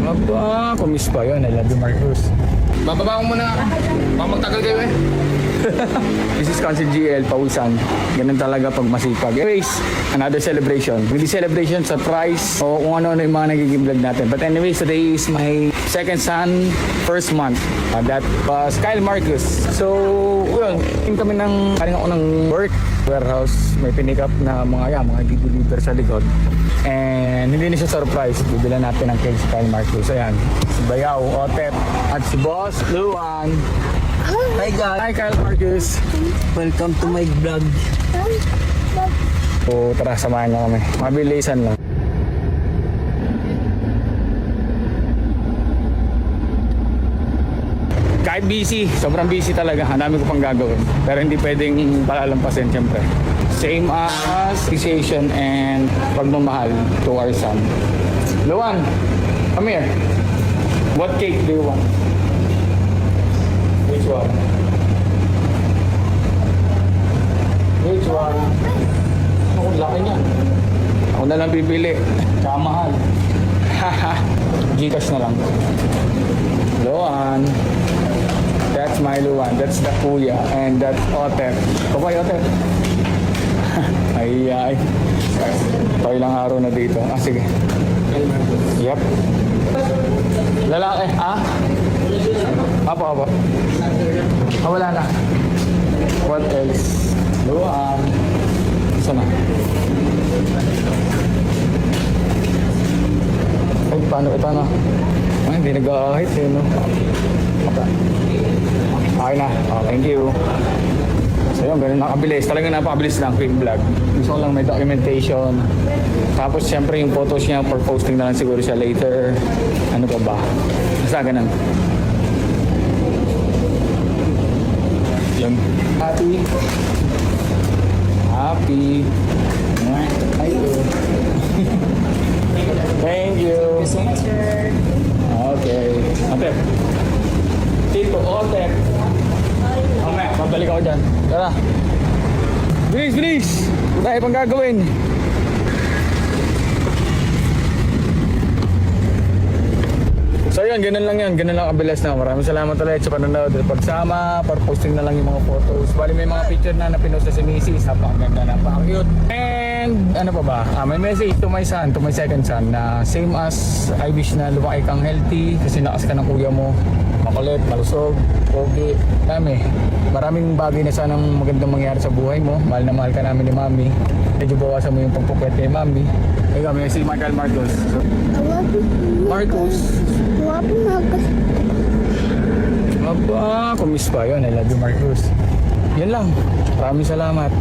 Aba, kumis pa yun. I love you, Marcos. Bababa ko muna. Baka magtagal kayo eh. This is Council GL, Pausan. Ganun talaga pag masipag. Anyways, another celebration. With the celebration, surprise, o kung ano-ano yung mga nagiging vlog natin. But anyways, today is my second son, first month. That was Kyle Marcus. So, yun, kami galing ako ng work. Warehouse, may pinick up na mga deliver sa likod. And hindi na siya surprise. Bibilan natin ng cake si Kyle Marcus. Ayan, si Bayaw, Otep, at si Boss Luan. Hi guys, Hi Kyle Marcus. welcome to my vlog. So tara, samahan niyo kami. Mabilisan lang. Kahit busy, sobrang busy talaga. Ang dami ko pang gagawin. Pero hindi pwedeng palalampasin syempre. Same as appreciation and pagmamahal to our son. Luan, come here. What cake do you want? Which one? Which one? Ako, laki niyan. Ako na lang bibili. Tsaka mahal. Haha. Gcash na lang. Luan. That's my Luan. That's the Kuya. And that's Otep. Kapay, Otep. Ay, ay. Ito ilang araw na dito. Ah, sige. Yep. Lalaki. Ah? Apo. Ah, wala na. What else? Luan. Isa na. Ay, paano? Ay, hindi nag-ahit eh, no? Okay na. Oh, thank you. So yun, ganun nakabilis. Talagang napakabilis lang, quick vlog. Gusto ko lang may documentation. Tapos siyempre yung photos niya for posting na lang siguro siya later. Ano pa ba? Basta ganun. Yun. Happy. Thank you. Thank you. Okay. Otep. Tito, Otep. Okay, babalik ako dyan. Tara. Bilis! Tayo pang gagawin. So yun, ganun lang yan. Ganun lang kabilis na. Maraming salamat ulit sa panonood. Pagsama, para posting na lang yung mga photos. Bali may mga picture na pinost na si Mrs. Napakaganda, napaka-cute. And ano pa ba? May message to my son, to my second son na same as I wish na lumaki kang healthy kasi nakas ka ng kuya mo. Makulit, malusog, pogi, dami. Maraming bagay na sanang magandang mangyari sa buhay mo. Mahal na mahal ka namin ni Mami. Medyo bawasan mo yung pagpukwet ni Mami. Ikaw, may si Michael Marcos. Marcos. Aba, kumis pa yun. I love you, Marcos. Yan lang. Maraming salamat.